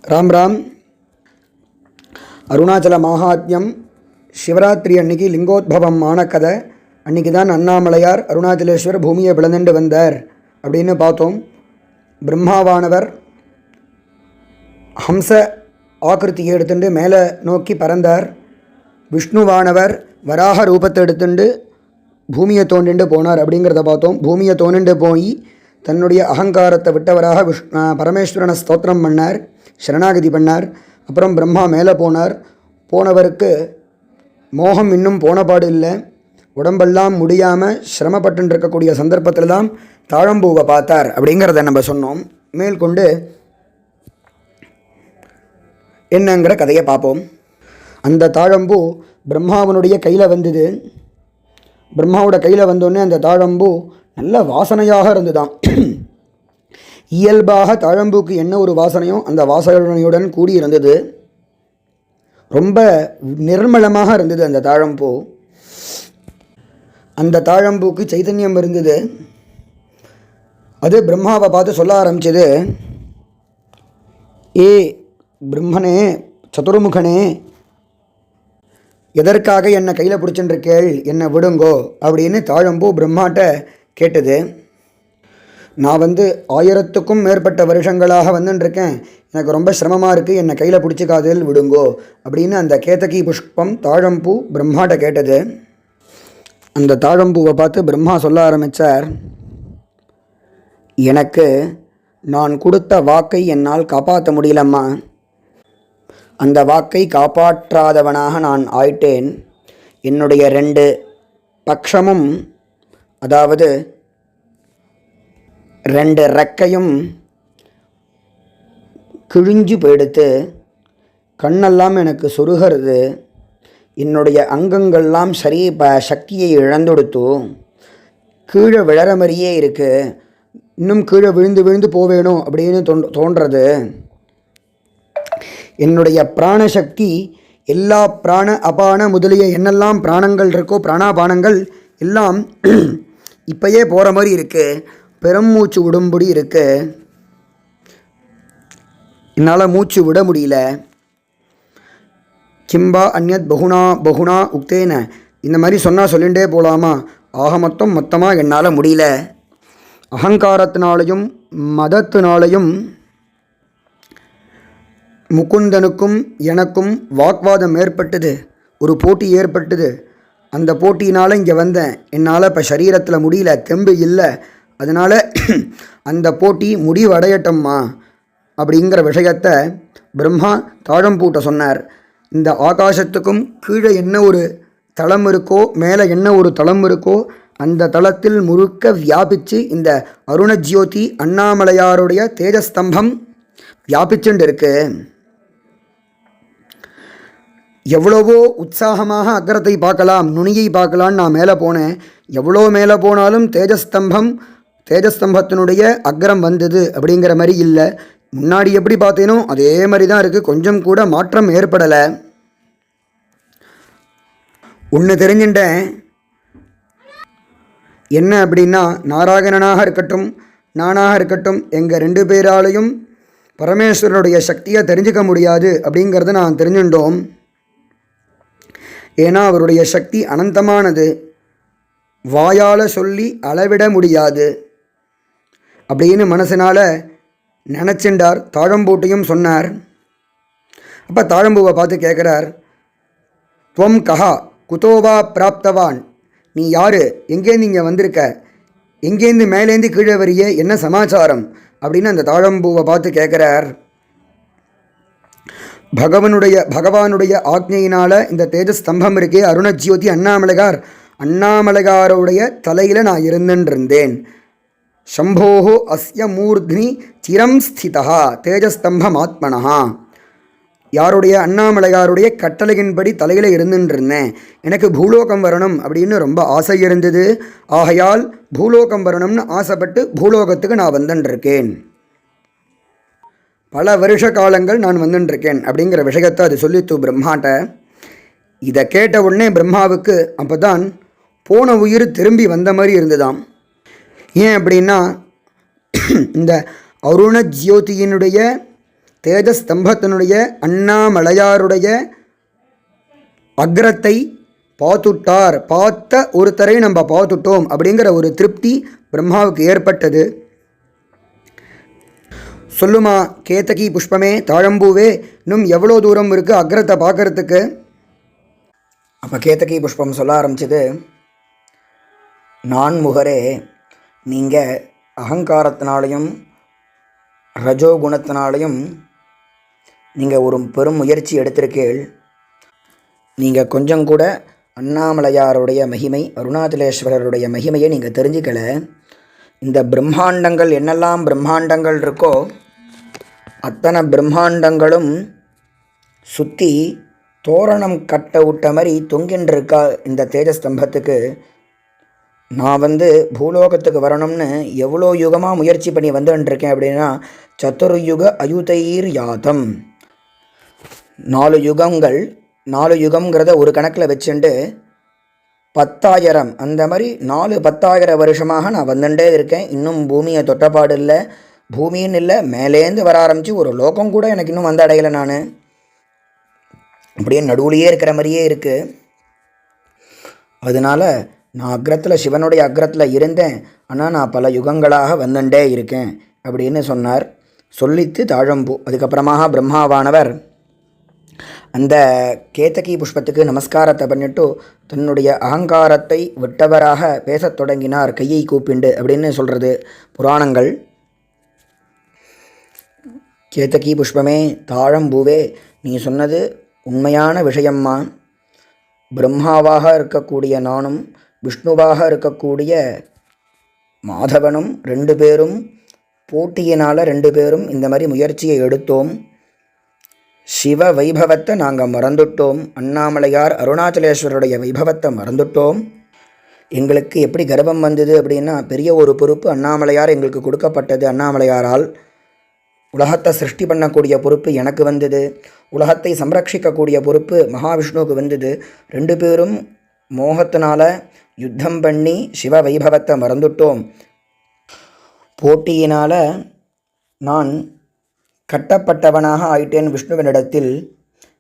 ராம் ராம். அருணாச்சல மகாத்மியம் சிவராத்திரி அன்னைக்கு லிங்கோத்பவம் ஆன கதை. அன்றைக்கி தான் அண்ணாமலையார் அருணாச்சலேஸ்வர் பூமியை பிளந்துண்டு வந்தார் அப்படின்னு பார்த்தோம். பிரம்மாவானவர் ஹம்ச ஆக்கிருத்தியை எடுத்துட்டு மேலே நோக்கி பறந்தார். விஷ்ணுவானவர் வராக ரூபத்தை எடுத்துட்டு பூமியை தோண்டிண்டு போனார் அப்படிங்கிறத பார்த்தோம். பூமியை தோண்டிண்டு போய் தன்னுடைய அகங்காரத்தை விட்டவராக பரமேஸ்வரனை ஸ்தோத்திரம் பண்ணார், சரணாகதி பண்ணார். அப்புறம் பிரம்மா மேலே போனார். போனவருக்கு மோகம் இன்னும் போனபாடு இல்லை. உடம்பெல்லாம் முடியாமல் சிரமப்பட்டு இருக்கக்கூடிய சந்தர்ப்பத்தில் தான் தாழம்பூவை பார்த்தார் அப்படிங்கிறத நம்ம சொன்னோம். மேற்கொண்டு என்னங்கிற கதையை பார்ப்போம். அந்த தாழம்பூ பிரம்மாவனுடைய கையில் வந்தது. பிரம்மாவோட கையில் வந்தோடனே அந்த தாழம்பூ நல்ல வாசனையாக இருந்துதான். இயல்பாக தாழம்பூக்கு என்ன ஒரு வாசனையோ அந்த வாசனையுடன் கூடி இருந்தது. ரொம்ப நிர்மலமாக இருந்தது அந்த தாழம்பூ. அந்த தாழம்பூக்கு சைத்தன்யம் இருந்தது. அது பிரம்மாவை பார்த்து சொல்ல ஆரம்பிச்சது, ஏ பிரம்மனே, சதுர்முகனே, எதற்காக என்னை கையில் பிடிச்சுருக்கேள், என்னை விடுங்கோ அப்படின்னு தாழம்பூ பிரம்மாட்ட கேட்டது. நான் 1000க்கும் மேற்பட்ட வருஷங்களாக வந்துட்டுருக்கேன், எனக்கு ரொம்ப சிரமமாக இருக்குது, என்னை கையில் பிடிச்சிக்காதில் விடுங்கோ அப்படின்னு அந்த கேதகி புஷ்பம் தாழம்பூ பிரம்மாட்ட கேட்டது. அந்த தாழம்பூவை பார்த்து பிரம்மா சொல்ல ஆரம்பித்தார், எனக்கு நான் கொடுத்த வாக்கை என்னால் காப்பாற்ற முடியலம்மா. அந்த வாக்கை காப்பாற்றாதவனாக நான் ஆயிட்டேன். என்னுடைய 2 பட்சமும், அதாவது 2 ரெக்கையும் கிழிஞ்சு போயிடுத்து. கண்ணெல்லாம் எனக்கு சொருகிறது. என்னுடைய அங்கங்கள்லாம் சரி சக்தியை இழந்துடுத்து. கீழே விழற மாதிரியே இருக்குது. இன்னும் கீழே விழுந்து விழுந்து போவேணும் அப்படின்னு தோன்றது. என்னுடைய பிராணசக்தி எல்லா பிராண அபான முதலிய என்னெல்லாம் பிராணங்கள் இருக்கோ பிராணாபானங்கள் எல்லாம் இப்பயே போகிற மாதிரி இருக்குது. பெருமூச்சு விடும்படி இருக்குது. என்னால் மூச்சு விட முடியல. கிம்பா அந்யத் பகுனா பகுனா உக்தேன, இந்த மாதிரி சொன்னால் சொல்லிகிட்டே போகலாமா? ஆக மொத்தமாக என்னால் முடியல. அகங்காரத்தினாலையும் மதத்தினாலையும் முகுந்தனுக்கும் எனக்கும் வாக்வாதம் ஏற்பட்டது. ஒரு போட்டி ஏற்பட்டது. அந்த போட்டியினால் இங்கே வந்தேன். என்னால் இப்போ சரீரத்தில் முடியல, தெம்பு இல்லை. அதனால் அந்த போட்டி முடிவடையட்டம்மா அப்படிங்கிற விஷயத்தை பிரம்மா தாழம்பூட்ட சொன்னார். இந்த ஆகாசத்துக்கும் கீழே என்ன ஒரு தளம் இருக்கோ, மேலே என்ன ஒரு தளம் இருக்கோ, அந்த தளத்தில் முழுக்க வியாபித்து இந்த அருணஜ்யோதி அண்ணாமலையாருடைய தேஜஸ்தம்பம் வியாபிச்சுண்டு இருக்கு. எவ்வளவோ உற்சாகமாக அக்ரத்தை பார்க்கலாம், நுனியை பார்க்கலான்னு நான் மேலே போனேன். எவ்வளோ மேலே போனாலும் தேஜஸ்தம்பத்தினுடைய அக்ரம் வந்தது அப்படிங்கிற மாதிரி இல்லை. முன்னாடி எப்படி பார்த்தேனோ அதே மாதிரி தான் இருக்குது. கொஞ்சம் கூட மாற்றம் ஏற்படலை. ஒன்று தெரிஞ்சுட்டேன், என்ன அப்படின்னா, நாராயணனாக இருக்கட்டும் நானாக இருக்கட்டும் எங்கள் 2 பேராலையும் பரமேஸ்வரனுடைய சக்தியை தெரிஞ்சுக்க முடியாது அப்படிங்கிறத நான் தெரிஞ்சுட்டோம். ஏன்னா அவருடைய சக்தி அனந்தமானது, வாயால் சொல்லி அளவிட முடியாது அப்படின்னு மனசினால் நினச்சிண்டார். தாழம்பூட்டையும் சொன்னார். அப்போ தாழம்பூவை பார்த்து கேட்குறார், துவம் கஹா குதோவா பிராப்தவான், நீ யார், எங்கேருந்து இங்கே வந்திருக்க, எங்கேருந்து மேலேருந்து கீழே வரிய, என்ன சமாச்சாரம் அப்படின்னு அந்த தாழம்பூவை பார்த்து கேட்குறார். பகவானுடைய ஆக்ஞையினால் இந்த தேஜஸ்தம்பம் இருக்கே, அருணஜ்யோதி அண்ணாமலையாருடைய தலையில் நான் இருந்துருந்தேன். சம்போஹோ அஸ்ய மூர்த்னி சிரம் ஸ்திதா தேஜஸ்தம்பம் ஆத்மனஹா, யாருடைய அண்ணாமலையாருடைய கட்டளையின்படி தலையில் இருந்துருந்தேன். எனக்கு பூலோகம் வரணும் அப்படின்னு ரொம்ப ஆசை இருந்தது. ஆகையால் பூலோகம் வரணும்னு ஆசைப்பட்டு பூலோகத்துக்கு நான் வந்துருக்கேன். பல வருஷ காலங்கள் நான் வந்துட்டுருக்கேன் அப்படிங்கிற விஷயத்தை அது சொல்லித்து பிரம்மாட்ட. இதை கேட்ட உடனே பிரம்மாவுக்கு அப்போ தான் போன உயிர் திரும்பி வந்த மாதிரி இருந்துதாம். ஏன் அப்படின்னா, இந்த அருண ஜோதியினுடைய தேஜஸ்தம்பத்தினுடைய அண்ணாமலையாருடைய அக்ரத்தை பார்த்துட்டார், பார்த்த ஒருத்தரை நம்ம பார்த்துட்டோம் அப்படிங்கிற ஒரு திருப்தி பிரம்மாவுக்கு ஏற்பட்டது. சொல்லுமா கேதகி புஷ்பமே, தாழம்பூவே, இன்னும் எவ்வளோ தூரம் இருக்குது அக்ரத்தை பார்க்கறதுக்கு? அப்போ கேதகி புஷ்பம் சொல்ல ஆரம்பிச்சது, நான்முகரே, நீங்கள் அகங்காரத்தினாலையும் ரஜோகுணத்தினாலையும் நீங்கள் ஒரு பெரும் முயற்சி எடுத்திருக்கீள். நீங்கள் கொஞ்சம் கூட அண்ணாமலையாருடைய மகிமை, அருணாச்சலேஸ்வரருடைய மகிமையை நீங்கள் தெரிஞ்சுக்கல. இந்த பிரம்மாண்டங்கள் என்னெல்லாம் பிரம்மாண்டங்கள் இருக்கோ அத்தனை பிரம்மாண்டங்களும் சுற்றி தோரணம் கட்ட விட்ட மாதிரி தொங்கின்றிருக்கா இந்த தேஜஸ்தம்பத்துக்கு. நான் பூலோகத்துக்கு வரணும்னு எவ்வளோ யுகமாக முயற்சி பண்ணி வந்துட்டுருக்கேன் அப்படின்னா, சதுர்யுக அயுதைர் யாதம், 4 யுகங்கள், 4 யுகங்கிறத ஒரு கணக்கில் வச்சுட்டு 10,000 அந்த மாதிரி 10,000 வருஷமாக நான் வந்துட்டே இருக்கேன். இன்னும் பூமியை தொட்டப்பாடு இல்லை, பூமின்னு இல்லை, மேலேருந்து வர ஆரம்பித்து ஒரு லோகம் கூட எனக்கு இன்னும் வந்து அடையலை. நான் அப்படியே நடுவுலையே இருக்கிற மாதிரியே இருக்குது. அதனால் நான் அக்ரத்தில், சிவனுடைய அக்ரத்தில் இருந்தேன், ஆனால் நான் பல யுகங்களாக வந்துட்டே இருக்கேன் அப்படின்னு சொன்னார். சொல்லித்து தாழம்பூ. அதுக்கப்புறமாக பிரம்மாவானவர் அந்த கேதகி புஷ்பத்துக்கு நமஸ்காரத்தை பண்ணிட்டு தன்னுடைய அகங்காரத்தை விட்டவராக பேசத் தொடங்கினார், கையை கூப்பிண்டு அப்படின்னு சொல்கிறது புராணங்கள். கேதகி புஷ்பமே, தாழம்பூவே, நீ சொன்னது உண்மையான விஷயம்மா. பிரம்மாவாக இருக்கக்கூடிய நானும் விஷ்ணுவாக இருக்கக்கூடிய மாதவனும் 2 பேரும் போட்டியினால் 2 பேரும் இந்த மாதிரி முயற்சியை எடுத்தோம். சிவ வைபவத்தை நாங்கள் மறந்துட்டோம். அண்ணாமலையார் அருணாச்சலேஸ்வரருடைய வைபவத்தை மறந்துட்டோம். எங்களுக்கு எப்படி கர்வம் வந்தது அப்படின்னா, பெரிய ஒரு பொறுப்பு அண்ணாமலையார் எங்களுக்கு கொடுக்கப்பட்டது. அண்ணாமலையாரால் உலகத்தை சிருஷ்டி பண்ணக்கூடிய பொறுப்பு எனக்கு வந்தது. உலகத்தை சம்ரட்சிக்கக்கூடிய பொறுப்பு மகாவிஷ்ணுவுக்கு வந்தது. 2 பேரும் மோகத்தினால யுத்தம் பண்ணி சிவ வைபவத்தை மறந்துட்டோம். போட்டியினால் நான் கட்டப்பட்டவனாக ஆயிட்டேன் விஷ்ணுவினிடத்தில்.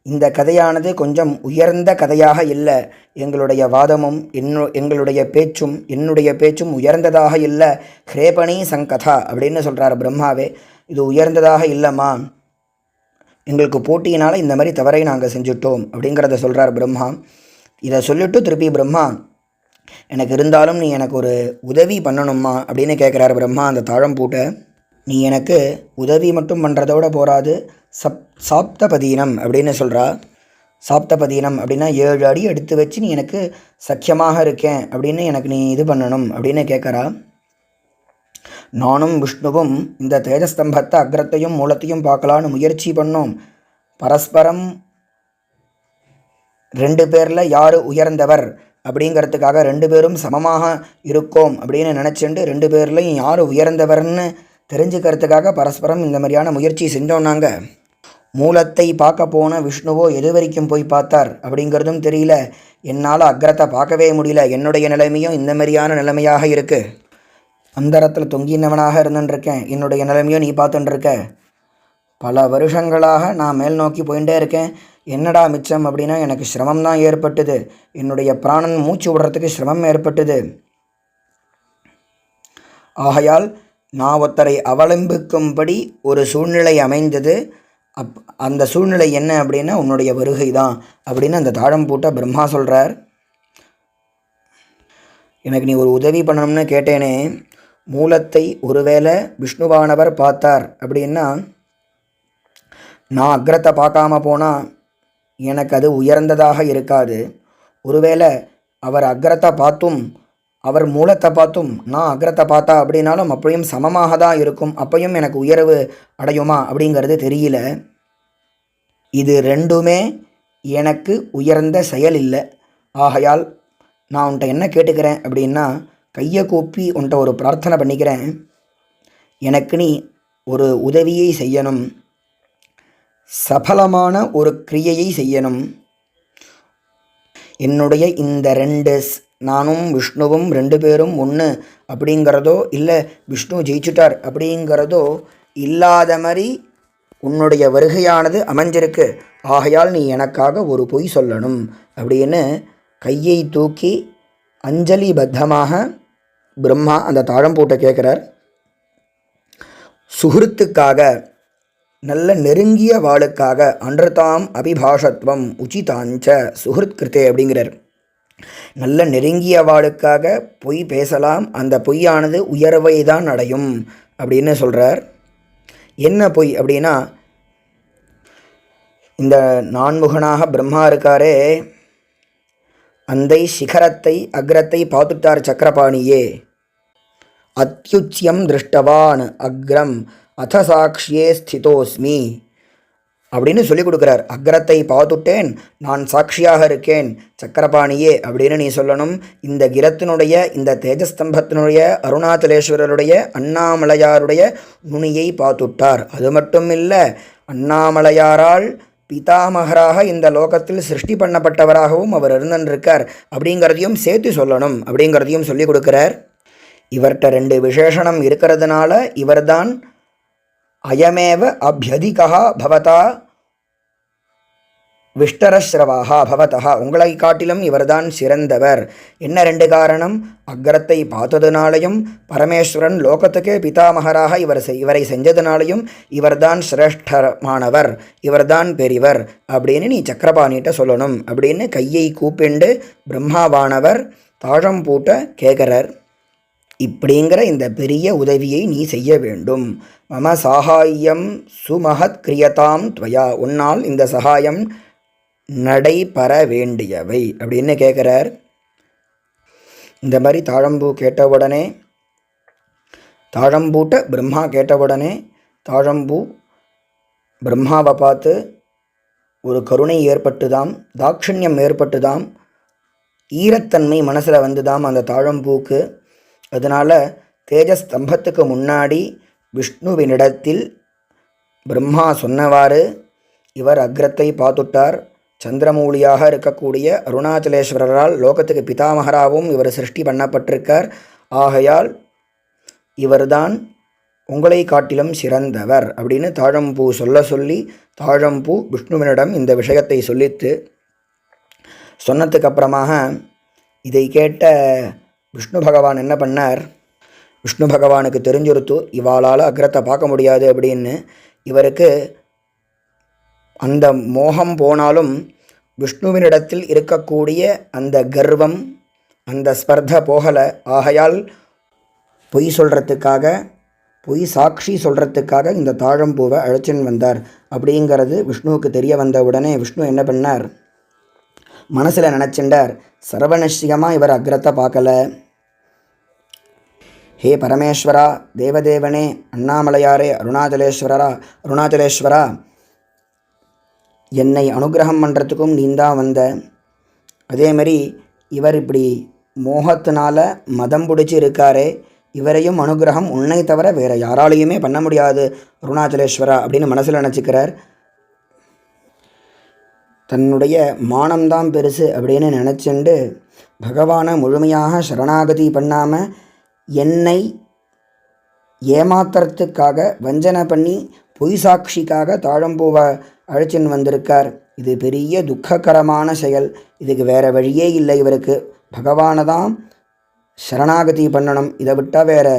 இந்த கதையானது கொஞ்சம் உயர்ந்த கதையாக இல்லை. எங்களுடைய வாதமும் எங்களுடைய பேச்சும் என்னுடைய பேச்சும் உயர்ந்ததாக இல்லை. ஹ்ரேபணி சங்கதா அப்படின்னு சொல்கிறார் பிரம்மாவே. இது உயர்ந்ததாக இல்லைம்மா, எங்களுக்கு போட்டியினால் இந்த மாதிரி தவறை நாங்கள் செஞ்சுட்டோம் அப்படிங்கிறத சொல்கிறார் பிரம்மா. இதை சொல்லிவிட்டு திருப்பி பிரம்மா, எனக்கு இருந்தாலும் நீ எனக்கு ஒரு உதவி பண்ணணும்மா அப்படின்னு கேட்குறாரு பிரம்மா அந்த தாழம்பூட்டை. நீ எனக்கு உதவி மட்டும் பண்ணுறதோட போகாது, சாப்தபதீனம் அப்படின்னு சொல்கிறா. சாப்தபதீனம் அப்படின்னா 7 அடி எடுத்து வச்சு நீ எனக்கு சக்கியமாக இருக்கேன் அப்படின்னு எனக்கு நீ இது பண்ணணும் அப்படின்னு கேட்குறா. நானும் விஷ்ணுவும் இந்த தேஜஸ்தம்பத்தை அக்ரத்தையும் மூலத்தையும் பார்க்கலான்னு முயற்சி பண்ணோம். பரஸ்பரம் 2 பேரில் யார் உயர்ந்தவர் அப்படிங்கிறதுக்காக 2 பேரும் சமமாக இருக்கோம் அப்படின்னு நினச்சிண்டு 2 பேர்லையும் யார் உயர்ந்தவர்னு தெரிஞ்சுக்கிறதுக்காக பரஸ்பரம் இந்த மாதிரியான முயற்சி செஞ்சோம். நாங்கள் மூலத்தை பார்க்க போன விஷ்ணுவோ எது வரைக்கும் போய் பார்த்தார் அப்படிங்கிறதும் தெரியல. என்னால் அக்ரத்தை பார்க்கவே முடியல. என்னுடைய நிலைமையும் இந்த மாதிரியான நிலைமையாக இருக்குது. அந்தரத்தில் தொங்கினவனாக இருந்துட்டுருக்கேன். என்னுடைய நிலைமையும் நீ பார்த்துட்டுருக்க. பல வருஷங்களாக நான் மேல் நோக்கி போயிட்டே இருக்கேன். என்னடா மிச்சம் அப்படின்னா எனக்கு சிரமம் தான் ஏற்பட்டது. என்னுடைய பிராணன் மூச்சு விடுறதுக்கு சிரமம் ஏற்பட்டது. ஆகையால் நான் ஒருத்தரை அவலம்பிக்கும்படி ஒரு சூழ்நிலை அமைந்தது. அந்த சூழ்நிலை என்ன அப்படின்னா உன்னுடைய வருகை தான் அப்படின்னு அந்த தாழம்பூட்டை பிரம்மா சொல்கிறார். எனக்கு நீ ஒரு உதவி பண்ணணும்னு கேட்டேனே, மூலத்தை ஒருவேளை விஷ்ணுவானவர் பார்த்தார் அப்படின்னா நான் அக்ரத்தை பார்க்காம போனால் எனக்கு அது உயர்ந்ததாக இருக்காது. ஒருவேளை அவர் அக்ரத்தை பார்த்தும் அவர் மூலத்தை பார்த்தும் நான் அக்ரத்தை பார்த்தா அப்படின்னாலும் அப்படியும் சமமாக தான் இருக்கும். அப்பையும் எனக்கு உயர்வு அடையுமா அப்படிங்கிறது தெரியல. இது 2மே எனக்கு உயர்ந்த செயல் இல்லை. ஆகையால் நான் உன்கிட்ட என்ன கேட்டுக்கிறேன் அப்படின்னா, கையை கூப்பி உன்கிட்ட ஒரு பிரார்த்தனை பண்ணிக்கிறேன். எனக்கு நீ ஒரு உதவியை செய்யணும், சபலமான ஒரு கிரியையை செய்யணும். என்னுடைய இந்த 2 நானும் விஷ்ணுவும் 2 பேரும் ஒன்று அப்படிங்கிறதோ இல்லை விஷ்ணு ஜெயிச்சுட்டார் அப்படிங்கிறதோ இல்லாத மாதிரி உன்னுடைய வருகையானது அமைஞ்சிருக்கு, ஆகையால் நீ எனக்காக ஒரு பொய் சொல்லணும் அப்படின்னு கையை தூக்கி அஞ்சலி பத்தமாக பிரம்மா அந்த தாழம்பூட்டை கேட்குறார். சுகிருத்துக்காக, நல்ல நெருங்கிய வாளுக்காக, அன்றுதாம் அபிபாஷத்வம் உச்சிதாஞ்ச சுகிருத் கிருத்தே அப்படிங்கிறார். நல்ல நெருங்கிய வாளுக்காக பொய் பேசலாம், அந்த பொய்யானது உயர்வை தான் அடையும் அப்படின்னு சொல்கிறார். என்ன பொய் அப்படின்னா, இந்த நான்முகனாக பிரம்மா இருக்காரே, அந்த சிகரத்தை அக்ரத்தை பார்த்துட்டார் சக்கரபாணியே. அத்யுச்சியம் திருஷ்டவான் அக்ரம் அத சாட்சியே ஸ்திதோஸ்மி அப்படின்னு சொல்லி கொடுக்குறார். அக்ரத்தை பார்த்துட்டேன், நான் சாட்சியாக இருக்கேன் சக்கரபாணியே அப்படின்னு நீ சொல்லணும். இந்த கிரத்தினுடைய, இந்த தேஜஸ்தம்பத்தினுடைய, அருணாச்சலேஸ்வரருடைய, அண்ணாமலையாருடைய நுனியை பார்த்துட்டார். அது மட்டும் இல்லை, அண்ணாமலையாரால் பிதாமகராக இந்த லோகத்தில் சிருஷ்டி பண்ணப்பட்டவராகவும் அவர் இருந்திருக்கார் அப்படிங்கிறதையும் சேர்த்து சொல்லணும் அப்படிங்கிறதையும் சொல்லி கொடுக்குறார். இவர்கிட்ட 2 விசேஷணம் இருக்கிறதுனால இவர்தான் அயமேவ அபியதிகா பவதா விஷ்டரஸ்ரவாகா பவதா, உங்களை காட்டிலும் இவர்தான் சிறந்தவர். என்ன 2 காரணம்? அக்ரத்தை பார்த்ததுனாலையும், பரமேஸ்வரன் லோகத்துக்கே பிதாமகராக இவரை செஞ்சதுனாலையும் இவர்தான் சிரேஷ்டமானவர், இவர்தான் பெரியவர் அப்படின்னு நீ சக்கரபாணிகிட்ட சொல்லணும் அப்படின்னு கையை கூப்பிண்டு பிரம்மாவானவர் தாழம்பூட்ட கேட்குறார். இப்படிங்கிற இந்த பெரிய உதவியை நீ செய்ய வேண்டும். மம சாகாயம் சுமஹத் கிரியதாம் துவயா, உன்னால் இந்த சகாயம் நடைபெற வேண்டியவை அப்படின்னு கேட்குறார். இந்த மாதிரி தாழம்பூ கேட்டவுடனே, தாழம்பூட்ட பிரம்மா கேட்டவுடனே தாழம்பூ பிரம்மாவை பார்த்து ஒரு கருணை ஏற்பட்டுதாம், தாட்சண்யம் ஏற்பட்டுதாம், ஈரத்தன்மை மனசில் வந்துதாம் அந்த தாழம்பூக்கு. அதனால் தேஜஸ்தம்பத்துக்கு முன்னாடி விஷ்ணுவினிடத்தில் பிரம்மா சொன்னவாறு இவர் அக்ரத்தை பார்த்துட்டார். சந்திரமூலியாக இருக்கக்கூடிய அருணாச்சலேஸ்வரரால் லோகத்துக்கு பிதாமகராகவும் இவர் சிருஷ்டி பண்ணப்பட்டிருக்கார். ஆகையால் இவர்தான் உங்களை காட்டிலும் சிறந்தவர் அப்படின்னு தாழம்பூ சொல்லி தாழம்பூ விஷ்ணுவினிடம் இந்த விஷயத்தை சொல்லித்து சொன்னதுக்கு அப்புறமாக இதை கேட்ட விஷ்ணு பகவான் என்ன பண்ணார்? விஷ்ணு பகவானுக்கு தெரிஞ்சுருத்து இவாளால் அக்ரத்தை பார்க்க முடியாது அப்படின்னு. இவருக்கு அந்த மோகம் போனாலும் விஷ்ணுவினிடத்தில் இருக்கக்கூடிய அந்த கர்வம், அந்த ஸ்பர்தை போகலை. ஆகையால் பொய் சொல்கிறதுக்காக, பொய் சாட்சி சொல்கிறதுக்காக இந்த தாழம்பூவை அழைச்சின்னு வந்தார் அப்படிங்கிறது விஷ்ணுவுக்கு தெரிய வந்த உடனே விஷ்ணு என்ன பண்ணார்? மனசில் நினச்சிண்டார், சர்வநிச்சயமாக இவர் அக்ரத்தை பார்க்கல. ஹே பரமேஸ்வரா, தேவதேவனே, அண்ணாமலையாரே, அருணாச்சலேஸ்வரா, என்னை அனுகிரகம் பண்ணுறதுக்கும் நீந்தான் வந்த. அதேமாரி இவர் இப்படி மோகத்தினால மதம் பிடிச்சி இருக்காரே, இவரையும் அனுகிரகம் உன்னை தவிர வேறு யாராலையுமே பண்ண முடியாது அருணாச்சலேஸ்வரா அப்படின்னு மனசில் நினச்சிக்கிறார். தன்னுடைய மானம்தான் பெருசு அப்படின்னு நினச்சிண்டு பகவானை முழுமையாக சரணாகதி பண்ணாமல் என்னை ஏமாத்துறதுக்காக வஞ்சனை பண்ணி பொய் சாட்சிக்காக தாழம்பூவை அழைச்சின்னு வந்திருக்கார். இது பெரிய துக்ககரமான செயல். இதுக்கு வேறு வழியே இல்லை. இவருக்கு பகவானை தான் சரணாகதி பண்ணணும், இதை விட்டால் வேறு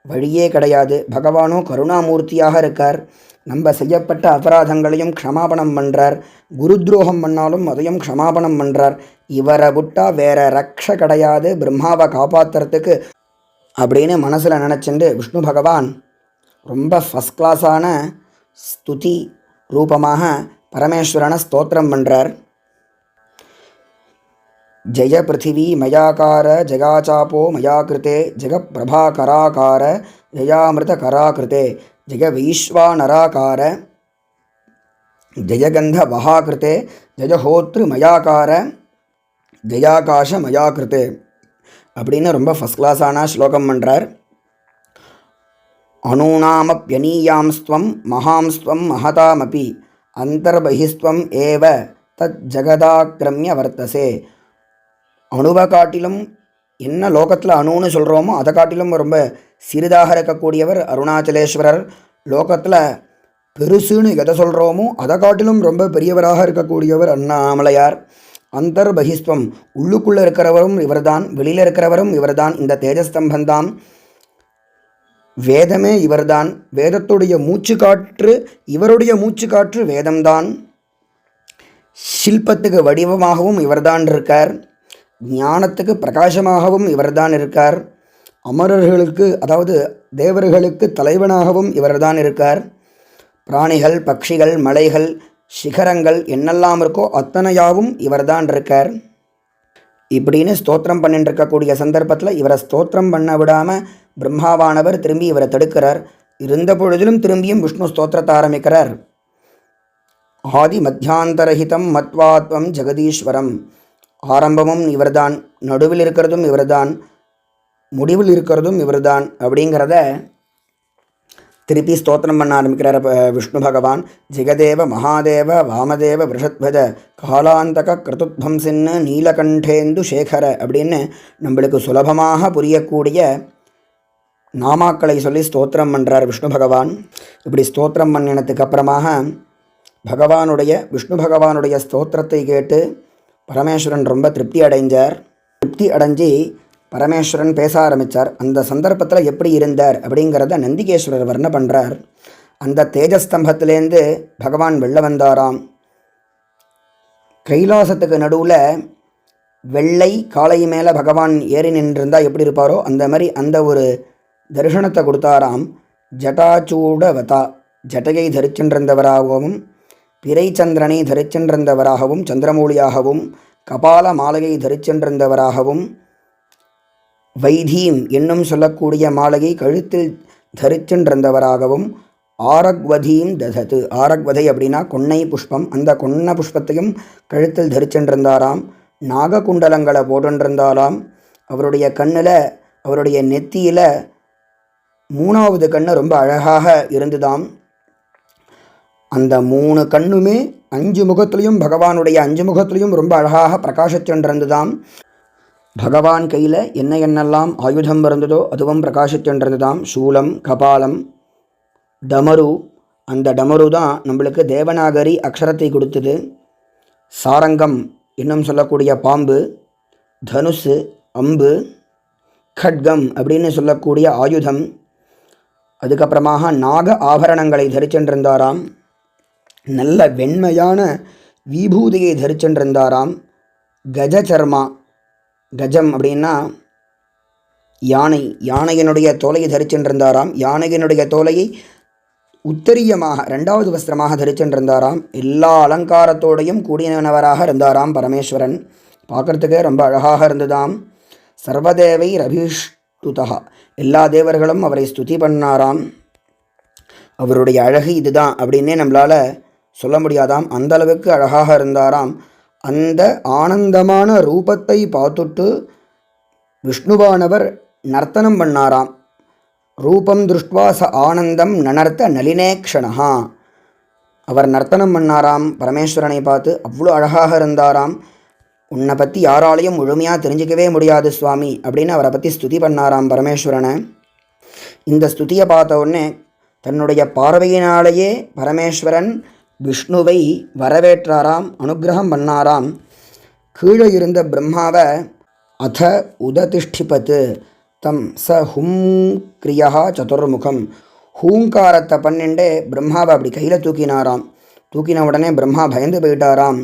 வழியே கிடையாது. பகவானும் கருணாமூர்த்தியாக இருக்கார். நம்ம செய்யப்பட்ட அபராதங்களையும் க்ஷமாபணம் பண்ணுறார். குரு துரோகம் பண்ணாலும் அதையும் க்ஷமாபணம் பண்ணுறார். இவரை விட்டால் வேறு ரக்ஷ கிடையாது பிரம்மாவை காப்பாற்றுறதுக்கு அப்படின்னு மனசில் நினச்சிண்டு விஷ்ணு பகவான் ரொம்ப ஃபஸ்ட் கிளாஸான ஸ்துதி ரூபமாக பரமேஸ்வரனை ஸ்தோத்திரம் பண்ணுறார். ஜெய பிருத்திவி மயாகார ஜெகாச்சாப்போ மயா கிருத்தே ஜெகப்பிரபாகராகார ஜயாமிருத கராகிருத்தே ஜெய வைஸ்வானராகார ஜெயகந்த வஹாகிருத்தே ஜெயஹோத்ரு மயாகார ஜயாகாஷ மயாகிருத்தே அப்படின்னு ரொம்ப ஃபஸ்ட் கிளாஸான ஸ்லோகம் பண்ணுறார். அனூனாமப்யனீயாம்ஸ்துவம் மகாம்ஸ்துவம் மகதாமபி அந்தர்பகிஸ்துவம் ஏவ தத் ஜகதாக்கிரமிய வர்த்தசே. அணுவை காட்டிலும் என்ன லோகத்தில் அணுன்னு சொல்கிறோமோ அதை காட்டிலும் ரொம்ப சிறிதாக இருக்கக்கூடியவர் அருணாச்சலேஸ்வரர். லோகத்தில் பெருசுன்னு எதை சொல்கிறோமோ அதை காட்டிலும் ரொம்ப பெரியவராக இருக்கக்கூடியவர் அண்ணாமலையார். அந்தர் பகிஸ்வம், உள்ளுக்குள்ளே இருக்கிறவரும் இவர்தான், வெளியில் இருக்கிறவரும் இவர்தான். இந்த தேஜஸ்தம்பந்தான், வேதமே இவர்தான். வேதத்துடைய மூச்சு காற்று இவருடைய மூச்சு காற்று வேதம்தான். ஷில்பத்துக்கு வடிவமாகவும் இவர்தான் இருக்கார். ஞானத்துக்கு பிரகாசமாகவும் இவர்தான் இருக்கார். அமரர்களுக்கு, அதாவது தேவர்களுக்கு தலைவனாகவும் இவர்தான் இருக்கார். பிராணிகள், பட்சிகள், மலைகள், சிகரங்கள் என்னெல்லாம் இருக்கோ அத்தனையாவும் இவர்தான் இருக்கார். இப்படின்னு ஸ்தோத்திரம் பண்ணிட்டு இருக்கக்கூடிய சந்தர்ப்பத்தில் இவரை ஸ்தோத்திரம் பண்ண விடாமல் பிரம்மாவானவர் திரும்பி இவரை தடுக்கிறார். இருந்த பொழுதிலும் திரும்பியும் விஷ்ணு ஸ்தோத்திரத்தை ஆரம்பிக்கிறார். ஆதி மத்தியாந்தரஹிதம் மத்வாத்வம் ஜெகதீஸ்வரம். ஆரம்பமும் இவர்தான், நடுவில் இருக்கிறதும் இவர்தான், முடிவில் இருக்கிறதும் இவர்தான் அப்படிங்கிறத திருப்பி ஸ்தோத்திரம் பண்ண ஆரம்பிக்கிறார் விஷ்ணு பகவான். ஜெகதேவ மகாதேவ வாமதேவ விஷத்வஜ காலாந்தக கிருதுத்வம்சின்னு நீலகண்டேந்து சேகர அப்படின்னு நம்மளுக்கு சுலபமாக புரியக்கூடிய நாமாக்களை சொல்லி ஸ்தோத்திரம் பண்ணுறார் விஷ்ணு பகவான். இப்படி ஸ்தோத்திரம் பண்ணினதுக்கு அப்புறமாக விஷ்ணு பகவானுடைய ஸ்தோத்திரத்தை கேட்டு பரமேஸ்வரன் ரொம்ப திருப்தி அடைஞ்சார். திருப்தி அடைஞ்சி பரமேஸ்வரன் பேச ஆரம்பித்தார். அந்த சந்தர்ப்பத்தில் எப்படி இருந்தார் அப்படிங்கிறத நந்திகேஸ்வரர் வர்ணனை பண்ணுறார். அந்த தேஜஸ்தம்பத்திலேருந்து பகவான் வெளில வந்தாராம். கைலாசத்துக்கு நடுவில் வெள்ளை காளை மேலே பகவான் ஏறி நின்றிருந்தால் எப்படி இருப்பாரோ அந்த மாதிரி அந்த ஒரு தரிசனத்தை கொடுத்தாராம். ஜட்டாச்சூடவதா, ஜட்டையை தரிச்சென்றிருந்தவராகவும், பிறை சந்திரனை தரிச்சென்றிருந்தவராகவும், சந்திரமூலியாகவும், கபால மாலையை தரிச்சென்றிருந்தவராகவும், வைதீம் என்னும் சொல்லக்கூடிய மாலையை கழுத்தில் தரிச்சென்றிருந்தவராகவும், ஆரக்வதீம் ததது, ஆரக்வதை அப்படின்னா கொன்னை புஷ்பம், அந்த கொன்ன புஷ்பத்தையும் கழுத்தில் தரிச்சென்றிருந்தாராம். நாககுண்டலங்களை போட்டுருந்தாராம். அவருடைய கண்ணில், அவருடைய நெத்தியில் 3வது கண்ணு ரொம்ப அழகாக இருந்துதாம். அந்த 3 கண்ணுமே 5 முகத்துலேயும், பகவானுடைய 5 முகத்துலேயும் ரொம்ப அழகாக பிரகாசிச்சென்றிருந்துதாம். பகவான் கையில் என்னென்னலாம் ஆயுதம் இருந்ததோ அதுவும் பிரகாசிச்சென்றிருந்துதாம். சூலம், கபாலம், டமரு. அந்த டமரு தான் நம்மளுக்கு தேவநாகரி அக்ஷரத்தை கொடுத்தது. சாரங்கம் இன்னும் சொல்லக்கூடிய பாம்பு, தனுசு, அம்பு, கட்கம் அப்படின்னு சொல்லக்கூடிய ஆயுதம். அதுக்கப்புறமாக நாக ஆபரணங்களை தரிச்சென்றிருந்தாராம். நல்ல வெண்மையான விபூதியை தரிச்சென்றிருந்தாராம். கஜசர்மா, கஜம் அப்படின்னா யானை, யானையினுடைய தோலையை தரிச்சென்றிருந்தாராம். யானையினுடைய தோலையை உத்தரியமாக 2வது வஸ்திரமாக தரிச்சென்றிருந்தாராம். எல்லா அலங்காரத்தோடையும் கூடியவராக இருந்தாராம் பரமேஸ்வரன். பார்க்குறதுக்கே ரொம்ப அழகாக இருந்ததாம். சர்வதேவை ரபீஷ்டுதா, எல்லா தேவர்களும் அவரை ஸ்துதி பண்ணாராம். அவருடைய அழகு இதுதான் அப்படின்னே நம்மளால் சொல்ல முடியாதாம், அந்தளவுக்கு அழகாக இருந்தாராம். அந்த ஆனந்தமான ரூபத்தை பார்த்துட்டு விஷ்ணுவானவர் நர்த்தனம் பண்ணாராம். ரூபம் திருஷ்டுவா ச ஆனந்தம் நனர்த்த நளினேக்ஷணா. அவர் நர்த்தனம் பண்ணாராம் பரமேஸ்வரனை பார்த்து. அவ்வளோ அழகாக இருந்தாராம். உன்னை பற்றி யாராலையும் முழுமையாக தெரிஞ்சிக்கவே முடியாது சுவாமி அப்படின்னு அவரை பற்றி ஸ்துதி பண்ணாராம் பரமேஸ்வரனை. இந்த ஸ்துதியை பார்த்த உடனே தன்னுடைய பார்வையினாலேயே பரமேஸ்வரன் விஷ்ணுவை வரவேற்றாராம், அனுகிரகம் பண்ணாராம். கீழே இருந்த பிரம்மாவை அத உததிஷ்டிபத்து தம் ச ஹும் கிரியா சதுர்முகம், ஹூங்காரத்தை பண்ணிண்டே பிரம்மாவை அப்படி கையில் தூக்கினாராம். தூக்கின உடனே பிரம்மா பயந்து போயிட்டாராம்.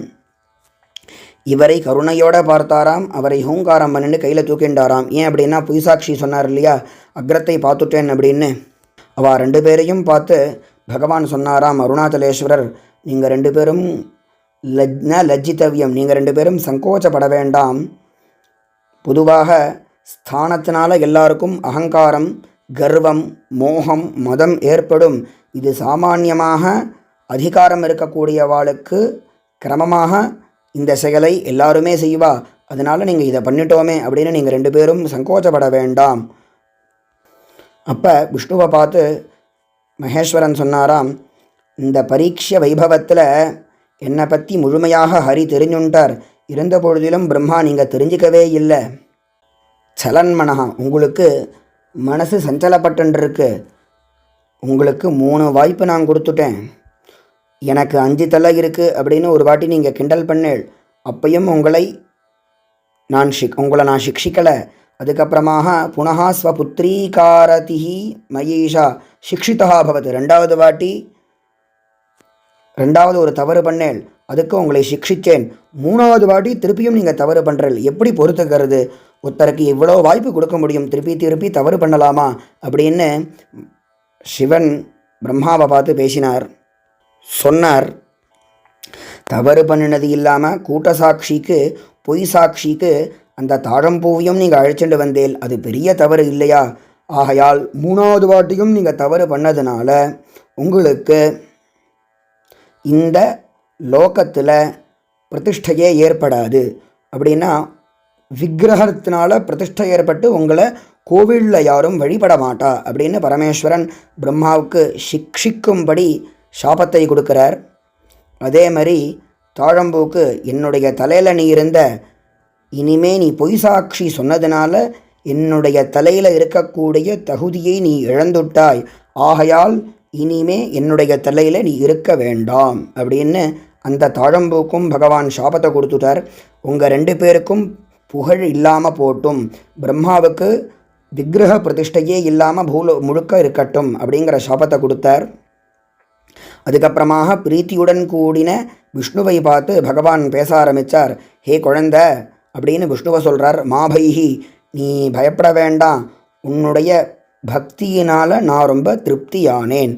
இவரை கருணையோடு பார்த்தாராம். அவரை ஹூங்காரம் பண்ணிட்டு கையில் தூக்கிண்டாராம். ஏன் அப்படின்னா புய்சாட்சி சொன்னார் இல்லையா, அக்ரத்தை பார்த்துட்டேன் அப்படின்னு. அவள் 2 பேரையும் பார்த்து பகவான் சொன்னாராம், அருணாச்சலேஸ்வரர் நீங்கள் 2 பேரும் லஜ்ஜித்தவியம், நீங்கள் 2 பேரும் சங்கோச்சப்பட வேண்டாம். பொதுவாக ஸ்தானத்தினால எல்லாருக்கும் அகங்காரம், கர்வம், மோகம், மதம் ஏற்படும். இது சாமான்யமாக அதிகாரம் இருக்கக்கூடியவாளுக்கு கிரமமாக இந்த செயலை எல்லாருமே செய்வா. அதனால் நீங்கள் இதை பண்ணிட்டோமே அப்படின்னு நீங்கள் 2 பேரும் சங்கோச்சப்பட வேண்டாம். அப்போ விஷ்ணுவை பார்த்து மகேஸ்வரன் சொன்னாராம், இந்த பரீட்சை வைபவத்தில் என்னை பற்றி முழுமையாக ஹரி தெரிஞ்சுட்டார். இருந்த பொழுதிலும் பிரம்மா நீங்கள் தெரிஞ்சிக்கவே இல்லை. சலன்மனஹா, உங்களுக்கு மனசு சஞ்சலப்பட்டுருக்கு. உங்களுக்கு 3 வாய்ப்பு நான் கொடுத்துட்டேன். எனக்கு 5 தலை இருக்குது அப்படின்னு ஒரு வாட்டி நீங்கள் கிண்டல் பண்ணேள். அப்பையும் உங்களை நான் சிக்ஷிக்கலை. அதுக்கப்புறமாக புனகா ஸ்வபுத்திரீகாரதிஹி மயீஷா சிக்ஷிதா பவத். ரெண்டாவது ஒரு தவறு பண்ணேன், அதுக்கு உங்களை சிக்ஷித்தேன். 3வது வாட்டி திருப்பியும் நீங்கள் தவறு பண்ணுறல். எப்படி பொறுத்துக்கிறது? ஒருத்தருக்கு இவ்வளோ வாய்ப்பு கொடுக்க முடியும், திருப்பி திருப்பி தவறு பண்ணலாமா அப்படின்னு சிவன் பிரம்மாவை பார்த்து சொன்னார். தவறு பண்ணினது இல்லாமல் கூட்ட சாட்சிக்கு பொய் சாட்சிக்கு அந்த தாழம்பூவையும் நீங்கள் அழைச்சிட்டு வந்தேல், அது பெரிய தவறு இல்லையா? ஆகையால் 3வது வாட்டியும் நீங்கள் தவறு பண்ணதுனால உங்களுக்கு இந்த லோகத்தில் பிரதிஷ்டையே ஏற்படாது. அப்படின்னா விக்கிரகத்தினால பிரதிஷ்டை ஏற்பட்டு உங்களை கோவிலில் யாரும் வழிபட மாட்டா அப்படின்னு பரமேஸ்வரன் பிரம்மாவுக்கு சிக்ஷிக்கும்படி சாபத்தை கொடுக்கிறார். அதே மாதிரி தாழம்பூக்கு என்னுடைய தலையில் நீ இனிமே நீ பொய் சாட்சி சொன்னதுனால என்னுடைய தலையில் இருக்கக்கூடிய தகுதியை நீ இழந்துட்டாய். ஆகையால் இனிமே என்னுடைய தலையில் நீ இருக்க வேண்டாம் அப்படின்னு அந்த தாழம்பூக்கும் பகவான் சாபத்தை கொடுத்துட்டார். உங்கள் 2 பேருக்கும் புகழ் இல்லாமல் போட்டும், பிரம்மாவுக்கு விக்கிரக பிரதிஷ்டையே இல்லாமல் முழுக்க இருக்கட்டும் அப்படிங்கிற சாபத்தை கொடுத்தார். அதுக்கப்புறமாக பிரீத்தியுடன் கூடின விஷ்ணுவை பார்த்து பகவான் பேச ஆரம்பித்தார். ஹே குழந்தை அப்படின்னு விஷ்ணுவை சொல்கிறார். மாபைஹி, நீ பயப்பட வேண்டாம், உன்னுடைய பக்தியினால் நான் ரொம்ப திருப்தியானேன்.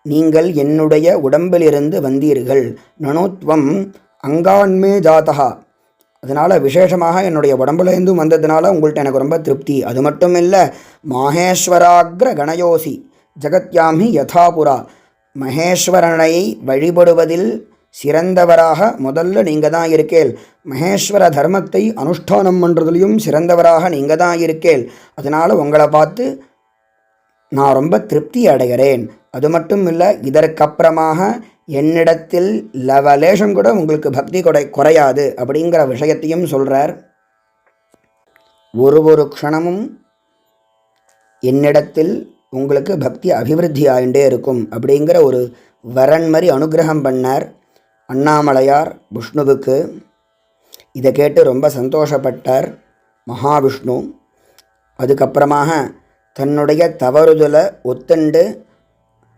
நீங்கள் என்னுடைய உடம்பிலிருந்து வந்தீர்கள். நனோத்வம் அங்கான்மே ஜாதகா, அதனால் விசேஷமாக என்னுடைய உடம்புலேருந்தும் வந்ததுனால உங்கள்கிட்ட எனக்கு ரொம்ப திருப்தி. அது மட்டும் இல்லை, மாஹேஸ்வராக்ர கணயோசி ஜகத்யாமி யதாபுரா, மகேஸ்வரனை வழிபடுவதில் சிறந்தவராக முதல்ல நீங்கள் தான் இருக்கேள். மகேஸ்வர தர்மத்தை அனுஷ்டானம் பண்ணுறதுலையும் சிறந்தவராக நீங்கள் தான் இருக்கேள். அதனால் உங்களை பார்த்து நான் ரொம்ப திருப்தி அடைகிறேன். அது மட்டும் இல்லை, இதற்கப்புறமாக என்னிடத்தில் லவலேஷம் கூட உங்களுக்கு பக்தி குறையாது அப்படிங்கிற விஷயத்தையும் சொல்கிறார். ஒரு க்ஷணமும் என்னிடத்தில் உங்களுக்கு பக்தி அபிவிருத்தி ஆகிட்டே இருக்கும் அப்படிங்கிற ஒரு வரன் மாதிரி அனுகிரகம் பண்ணார் அண்ணாமலையார் விஷ்ணுவுக்கு. இதை கேட்டு ரொம்ப சந்தோஷப்பட்டார் மகாவிஷ்ணு. அதுக்கப்புறமாக தன்னுடைய தவறுதலை ஒத்துண்டு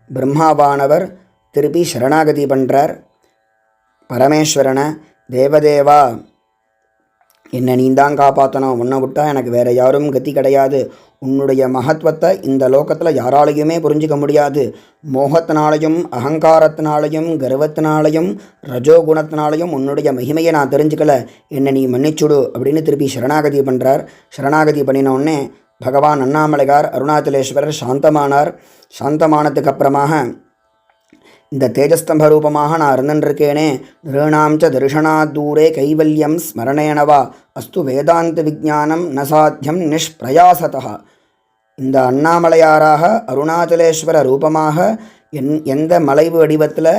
பிரம்மாவானவர் திருப்பி சரணாகதி பண்ணுறார் பரமேஸ்வரனை. தேவதேவா, என்னை நீந்தான் காப்பாற்றணும், உன்னை விட்டால் எனக்கு வேறு யாரும் கதி கிடையாது. உன்னுடைய மகத்துவத்தை இந்த லோகத்தில் யாராலையுமே புரிஞ்சிக்க முடியாது. மோகத்தினாலையும் அகங்காரத்தினாலையும் கர்வத்தினாலையும் ரஜோகுணத்தினாலையும் உன்னுடைய மகிமையை நான் தெரிஞ்சுக்கல, என்னை நீ மன்னிச்சுடு அப்படின்னு திருப்பி சரணாகதி பண்ணுறார். சரணாகதி பண்ணினோடனே பகவான் அண்ணாமலையார் அருணாச்சலேஸ்வரர் சாந்தமானார். சாந்தமானதுக்கு அப்புறமாக இந்த தேஜஸ்தம்ப ரூபமாக நான் இருந்துருக்கேனே, நிருணாம்ச தரிசனாத் தூரே கைவல்யம் ஸ்மரணேனவா அஸ்து வேதாந்த விஜானம் ந சாத்தியம் நிஷ்பிரயாசதா. இந்த அண்ணாமலையாராக அருணாச்சலேஸ்வர ரூபமாக எந்த மலைவு வடிவத்தில்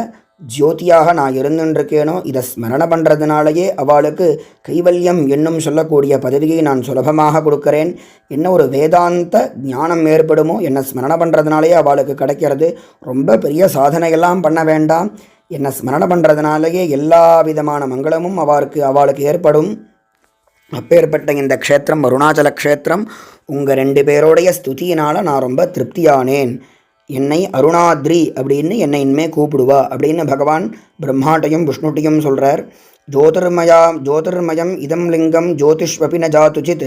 ஜோதியாக நான் இருந்துருக்கேனோ இதை ஸ்மரண பண்ணுறதுனாலேயே அவளுக்கு கைவல்யம் என்னும் சொல்லக்கூடிய பதவியை நான் சுலபமாக கொடுக்குறேன். என்ன ஒரு வேதாந்த ஞானம் ஏற்படுமோ என்னை ஸ்மரண பண்ணுறதுனாலேயே அவளுக்கு கிடைக்கிறது. ரொம்ப பெரிய சாதனையெல்லாம் பண்ண வேண்டாம், என்னை ஸ்மரண பண்ணுறதுனாலேயே எல்லா விதமான மங்களமும் அவளுக்கு ஏற்படும். அப்பேற்பட்ட இந்த க்ஷேத்திரம் அருணாச்சல க்ஷேத்திரம் உங்கள் 2 பேரோடைய ஸ்துதியினால் நான் ரொம்ப திருப்தியானேன். என்னை அருணாத்ரி அப்படின்னு என்னை இனிமே கூப்பிடுவா அப்படின்னு பகவான் பிரம்மாட்டையும் விஷ்ணுட்டையும் சொல்கிறார். ஜோதிர்மயம் இதம் லிங்கம் ஜோதிஷ்வபி ந ஜாத்துச்சித்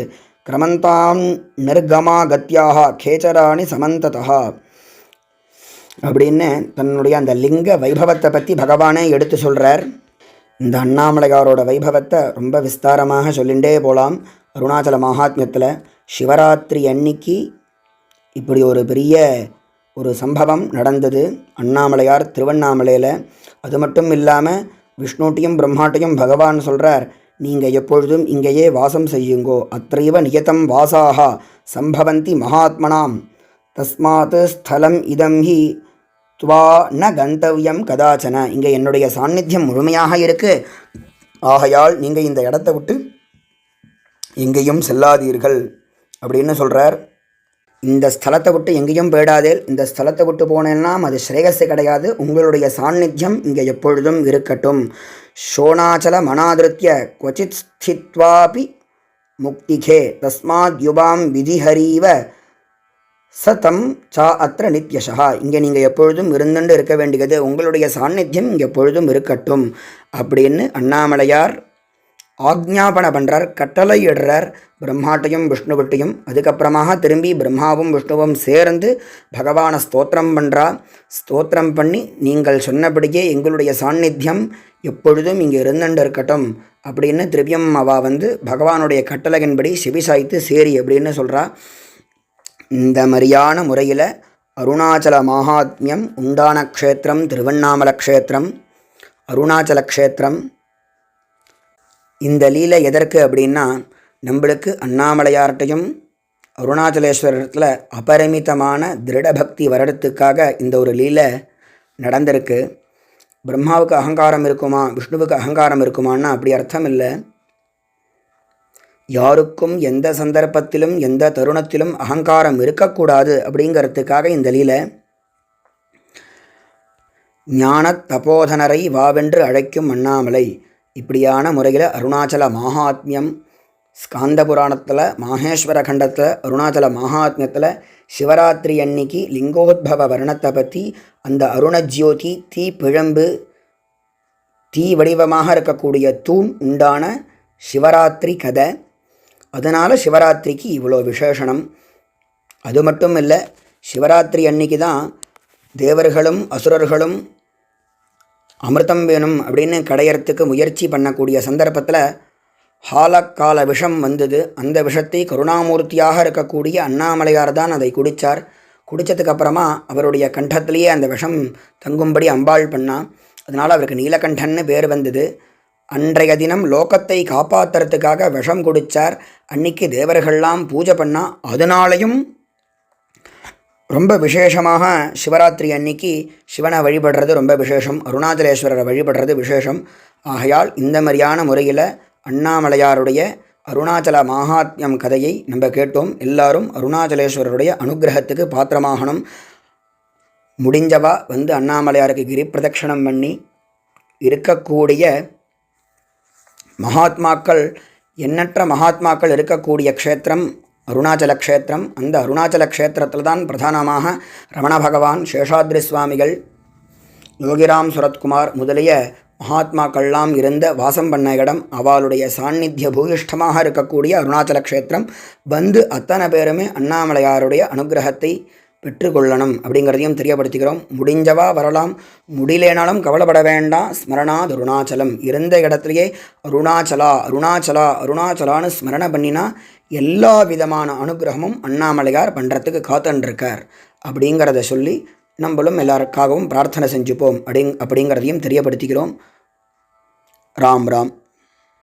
கிரமந்தாம் நிர்கமா கத்தியாக கேச்சராணி சமந்ததா அப்படின்னு தன்னுடைய அந்த லிங்க வைபவத்தை பற்றி பகவானே எடுத்து சொல்கிறார். இந்த அண்ணாமலையாரோட வைபவத்தை ரொம்ப விஸ்தாரமாக சொல்லிகிட்டே போகலாம். அருணாச்சல மகாத்மியத்தில் சிவராத்திரி அன்னைக்கு இப்படி ஒரு பெரிய ஒரு சம்பவம் நடந்தது அண்ணாமலையார் திருவண்ணாமலையில். அது மட்டும் இல்லாமல் விஷ்ணுட்டையும் பிரம்மாட்டையும் பகவான் சொல்கிறார், நீங்கள் எப்பொழுதும் இங்கேயே வாசம் செய்யுங்கோ. அத்ரைவ நியதம் வாசாக சம்பவந்தி மகாத்மனாம் தஸ்மாத் ஸ்தலம் இதம் ஹி துவா ந கந்தவியம் கதாச்சன. இங்கே என்னுடைய சாநித்தியம் முழுமையாக இருக்குது, ஆகையால் நீங்கள் இந்த இடத்த விட்டு எங்கேயும் செல்லாதீர்கள் அப்படின்னு சொல்கிறார். இந்த ஸ்தலத்தை விட்டு எங்கேயும் போயிடாதே. இந்த ஸ்தலத்தை விட்டு போனேன்னா அது ஸ்ரேயஸு கிடையாது. உங்களுடைய சாநித்தியம் இங்கே எப்பொழுதும் இருக்கட்டும். ஷோணாச்சல மனாதிருத்திய குவச்சித் ஸ்தித்வாபி முக்திகே தஸ்மாத் யுபாம் விதிஹரீவ சதம் சா அத்திர நித்யஷா. இங்கே நீங்கள் எப்பொழுதும் இருந்துட்டு இருக்க வேண்டியது. உங்களுடைய சாநித்தியம் இங்கே எப்பொழுதும் இருக்கட்டும் அப்படின்னு அண்ணாமலையார் ஆக்ஞாபனை பண்ணுறார், கட்டளை இடுறார் பிரம்மாட்டையும் விஷ்ணுவிட்டையும். அதுக்கப்புறமாக திரும்பி பிரம்மாவும் விஷ்ணுவும் சேர்ந்து பகவானை ஸ்தோத்திரம் பண்ணுறா. ஸ்தோத்திரம் பண்ணி நீங்கள் சொன்னபடியே எங்களுடைய சாநித்தியம் எப்பொழுதும் இங்கே இருந்துட்டு இருக்கட்டும் அப்படின்னு திருப்பியும் அவள் பகவானுடைய கட்டளையின்படி செவிசாய்த்து சேரி அப்படின்னு சொல்கிறா. இந்த மாதிரியான முறையில் அருணாச்சல மகாத்மியம் உண்டான க்ஷேத்திரம் திருவண்ணாமலை க்ஷேத்திரம், அருணாச்சல க்ஷேத்திரம். இந்த லீலை எதற்கு அப்படின்னா, நம்மளுக்கு அண்ணாமலையார்ட்டையும் அருணாச்சலேஸ்வரத்தில் அபரிமிதமான திருடபக்தி வர்றதுக்காக இந்த ஒரு லீலை நடந்திருக்கு. பிரம்மாவுக்கு அகங்காரம் இருக்குமா, விஷ்ணுவுக்கு அகங்காரம் இருக்குமான்னா அப்படி அர்த்தம் இல்லை. யாருக்கும் எந்த சந்தர்ப்பத்திலும் எந்த தருணத்திலும் அகங்காரம் இருக்கக்கூடாது அப்படிங்கிறதுக்காக இந்த லீலை. ஞான தபோதனரை வாவென்று அழைக்கும் அண்ணாமலை. இப்படியான முறையில் அருணாச்சல மகாத்மியம் ஸ்காந்த புராணத்தில் மாஹேஸ்வர கண்டத்தில் அருணாச்சல மகாத்மியத்தில் சிவராத்திரி அன்னைக்கு லிங்கோத்பவ வர்ணத்தை பற்றி அந்த அருணஜ்யோதி தீ பிழம்பு தீ வடிவமாக இருக்கக்கூடிய தூண் உண்டான சிவராத்திரி கதை. அதனால் சிவராத்திரிக்கு இவ்வளோ விசேஷனம். அது மட்டும் இல்லை, சிவராத்திரி அன்னைக்கு தான் தேவர்களும் அசுரர்களும் அமிர்தம் வேணும் அப்படின்னு கடையறத்துக்கு முயற்சி பண்ணக்கூடிய சந்தர்ப்பத்தில் ஹாலக்கால விஷம் வந்தது. அந்த விஷத்தை கருணாமூர்த்தியாக இருக்கக்கூடிய அண்ணாமலையார் தான் அதை குடித்தார். குடித்ததுக்கப்புறமா அவருடைய கண்டத்திலேயே அந்த விஷம் தங்கும்படி அம்பாள் பண்ணால், அதனால் அவருக்கு நீலகண்டன்னு பேர் வந்தது. அன்றைய தினம் லோகத்தை காப்பாற்றுறதுக்காக விஷம் குடித்தார். அன்னைக்கு தேவர்கள்லாம் பூஜை பண்ணால், அதனாலையும் ரொம்ப விசேஷமாக சிவராத்திரி அன்னைக்கு சிவனை வழிபடுறது ரொம்ப விசேஷம், அருணாச்சலேஸ்வரரை வழிபடுறது விசேஷம். ஆகையால் இந்த மாதிரியான முறையில் அண்ணாமலையாருடைய அருணாச்சல மகாத்மியம் கதையை நம்ம கேட்டோம். எல்லாரும் அருணாச்சலேஸ்வரருடைய அனுகிரகத்துக்கு பாத்திரமாகணும். முடிஞ்சவா அண்ணாமலையாருக்கு கிரி பிரதட்சணம் பண்ணி இருக்கக்கூடிய மகாத்மாக்கள், எண்ணற்ற மகாத்மாக்கள் இருக்கக்கூடிய க்ஷேத்திரம் அருணாச்சல க்ஷேத்திரம். அந்த அருணாச்சல க்ஷேத்திரத்தில் தான் பிரதானமாக ரமண பகவான், சேஷாத்ரி சுவாமிகள், யோகிராம் சுரத்குமார் முதலிய மகாத்மாக்கள்லாம் இருந்த வாசம் பண்ண இடம். அவளுடைய சாநித்திய பூயிஷ்டமாக இருக்கக்கூடிய அருணாச்சல க்ஷேத்திரம் அத்தனை பேருமே அண்ணாமலையாருடைய அனுகிரகத்தை பெற்றுக்கொள்ளணும் அப்படிங்கிறதையும் தெரியப்படுத்திக்கிறோம். முடிஞ்சவா வரலாம், முடியலேனாலும் கவலைப்பட வேண்டாம். ஸ்மரணாத் அருணாச்சலம், இருந்த இடத்துலையே அருணாச்சலா அருணாச்சலா அருணாச்சலான்னு ஸ்மரண பண்ணினா எல்லா விதமான அனுகிரகமும் அண்ணாமலையார் பண்ணுறதுக்கு காத்துருக்கார் அப்படிங்கிறத சொல்லி நம்மளும் எல்லாருக்காகவும் பிரார்த்தனை செஞ்சுப்போம் அப்படிங்கிறதையும் தெரியப்படுத்திக்கிறோம். ராம் ராம்.